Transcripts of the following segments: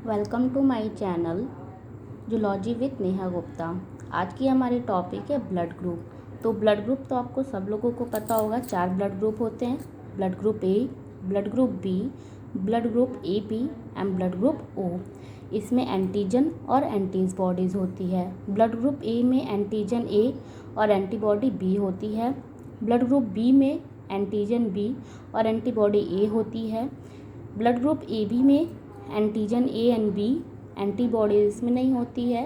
Welcome to my channel zoology with Neha Gupta. आज की हमारी टॉपिक है ब्लड ग्रुप। तो ब्लड ग्रुप तो आपको सब लोगों को पता होगा, 4 ब्लड ग्रुप होते हैं। Blood group A, blood group B, blood group A B and blood group O. इसमें एंटीजन और एंटीबॉडीज़ होती है। ब्लड ग्रुप ए में एंटीजन ए और एंटीबॉडी बी होती है। ब्लड ग्रुप बी में एंटीजन बी और एंटीबॉडी ए होती है। ब्लड ग्रुप ए बी में antigen A and B, antibody इसमें नहीं होती है।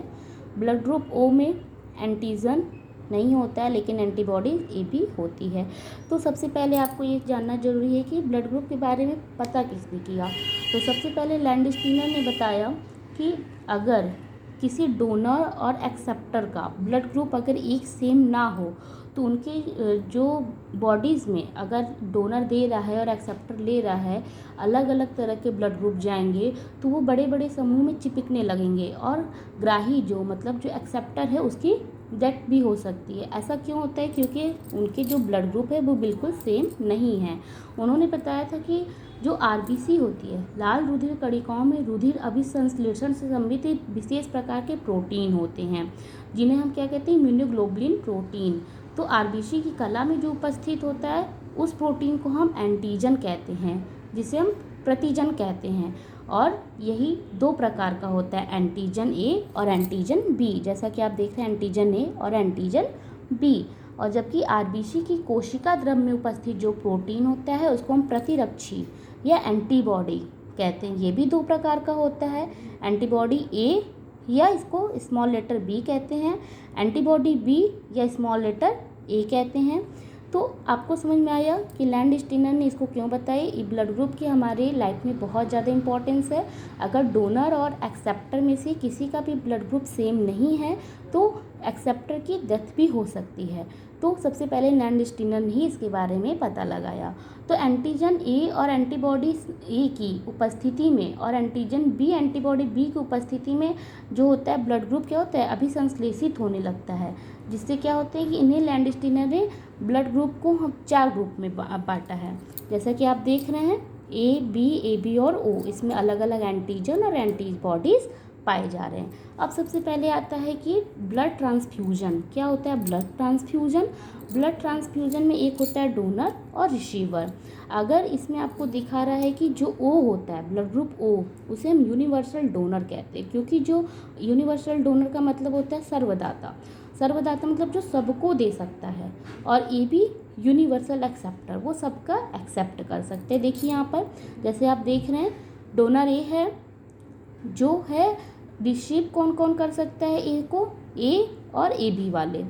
ब्लड ग्रुप ओ में एंटीजन नहीं होता है लेकिन एंटीबॉडी ए बी होती है। तो सबसे पहले आपको ये जानना जरूरी है कि ब्लड ग्रुप के बारे में पता किसने किया। तो सबसे पहले लैंडस्टीनर ने बताया कि अगर किसी डोनर और एक्सेप्टर का ब्लड ग्रुप अगर एक सेम ना हो तो उनके जो बॉडीज़ में अगर डोनर दे रहा है और एक्सेप्टर ले रहा है, अलग अलग तरह के ब्लड ग्रुप जाएंगे तो वो बड़े बड़े समूह में चिपकने लगेंगे और ग्राही जो मतलब जो एक्सेप्टर है उसकी डेथ भी हो सकती है। ऐसा क्यों होता है? क्योंकि उनके जो ब्लड ग्रुप है वो बिल्कुल सेम नहीं है। उन्होंने बताया था कि जो आरबीसी होती है, लाल रुधिर कणिकाओं में रुधिर अभिसंश्लेषण से संबंधित विशेष प्रकार के प्रोटीन होते हैं जिन्हें हम क्या कहते हैं, इम्यूनोग्लोबुलिन प्रोटीन। तो आरबीसी की कला में जो उपस्थित होता है उस प्रोटीन को हम एंटीजन कहते हैं, जिसे हम प्रतिजन कहते हैं। और यही 2 प्रकार का होता है, एंटीजन ए और एंटीजन बी। जैसा कि आप देख रहे हैं एंटीजन ए और एंटीजन बी। और जबकि आरबीसी की कोशिका द्रव में उपस्थित जो प्रोटीन होता है उसको हम प्रतिरक्षी या एंटीबॉडी कहते हैं। ये भी 2 प्रकार का होता है, एंटीबॉडी ए या इसको स्मॉल लेटर बी कहते हैं, एंटीबॉडी बी या स्मॉल लेटर ए कहते हैं। तो आपको समझ में आया कि लैंडस्टीनर ने इसको क्यों बताई। ब्लड ग्रुप की हमारे लाइफ में बहुत ज़्यादा इंपॉर्टेंस है। अगर डोनर और एक्सेप्टर में से किसी का भी ब्लड ग्रुप सेम नहीं है तो एक्सेप्टर की डेथ भी हो सकती है। तो सबसे पहले लैंडस्टीनर ने ही इसके बारे में पता लगाया। तो एंटीजन ए और एंटीबॉडी ए की उपस्थिति में और एंटीजन बी एंटीबॉडी बी की उपस्थिति में जो होता है ब्लड ग्रुप क्या होता है, अभिसंश्लेषित होने लगता है। जिससे क्या होता है कि इन्हें लैंडस्टीनर ने ब्लड ग्रुप को 4 ग्रुप में बांटा है। जैसा कि आप देख रहे हैं ए बी और ओ, इसमें अलग अलग एंटीजन और एंटीबॉडीज़ पाए जा रहे हैं। अब सबसे पहले आता है कि ब्लड ट्रांसफ्यूजन क्या होता है। ब्लड ट्रांसफ्यूजन में एक होता है डोनर और रिसीवर। अगर इसमें आपको दिखा रहा है कि जो ओ होता है ब्लड ग्रुप ओ, उसे हम यूनिवर्सल डोनर कहते हैं, क्योंकि जो यूनिवर्सल डोनर का मतलब होता है सर्वदाता मतलब जो सबको दे सकता है। और ए बी यूनिवर्सल एक्सेप्टर, वो सबका एक्सेप्ट कर सकते हैं। देखिए यहाँ पर जैसे आप देख रहे हैं डोनर ए है, जो है रिसीव कौन कौन कर सकता है ए को, ए और ए बी वाले।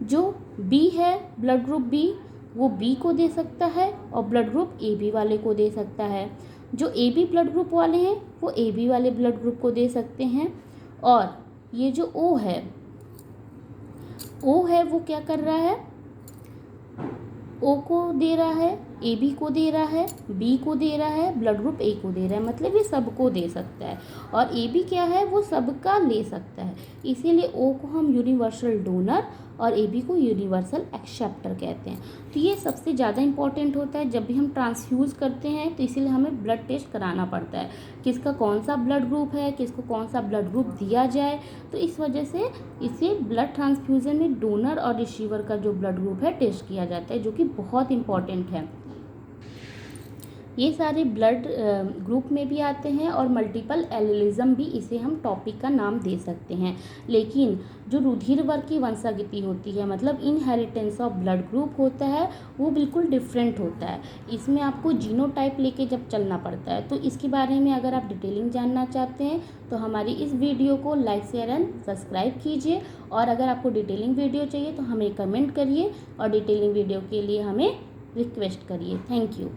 जो बी है ब्लड ग्रुप बी, वो बी को दे सकता है और ब्लड ग्रुप ए बी वाले को दे सकता है। जो ए बी ब्लड ग्रुप वाले हैं वो ए बी वाले ब्लड ग्रुप को दे सकते हैं। और ये जो ओ है वो क्या कर रहा है, ओ को दे रहा है, ए बी को दे रहा है, बी को दे रहा है, ब्लड ग्रुप ए को दे रहा है, मतलब ये सबको दे सकता है। और ए बी क्या है, वो सबका ले सकता है। इसीलिए ओ को हम यूनिवर्सल डोनर और ए बी को यूनिवर्सल एक्सेप्टर कहते हैं। तो ये सबसे ज़्यादा इंपॉर्टेंट होता है जब भी हम ट्रांसफ्यूज़ करते हैं। तो इसीलिए हमें ब्लड टेस्ट कराना पड़ता है, किसका कौन सा ब्लड ग्रुप है, किसको कौन सा ब्लड ग्रुप दिया जाए। तो इस वजह से इसे ब्लड ट्रांसफ्यूज़न में डोनर और रिसीवर का जो ब्लड ग्रुप है टेस्ट किया जाता है, जो कि बहुत इंपॉर्टेंट है। ये सारे ब्लड ग्रुप में भी आते हैं और मल्टीपल एलिलिज्म भी इसे हम टॉपिक का नाम दे सकते हैं। लेकिन जो रुधिर वर्ग की वंशागति होती है, मतलब इनहेरिटेंस ऑफ ब्लड ग्रुप होता है, वो बिल्कुल डिफरेंट होता है। इसमें आपको जीनोटाइप लेके जब चलना पड़ता है। तो इसके बारे में अगर आप डिटेलिंग जानना चाहते हैं तो हमारी इस वीडियो को लाइक शेयर एंड सब्सक्राइब कीजिए। और अगर आपको डिटेलिंग वीडियो चाहिए तो हमें कमेंट करिए और डिटेलिंग वीडियो के लिए हमें रिक्वेस्ट करिए। Thank you.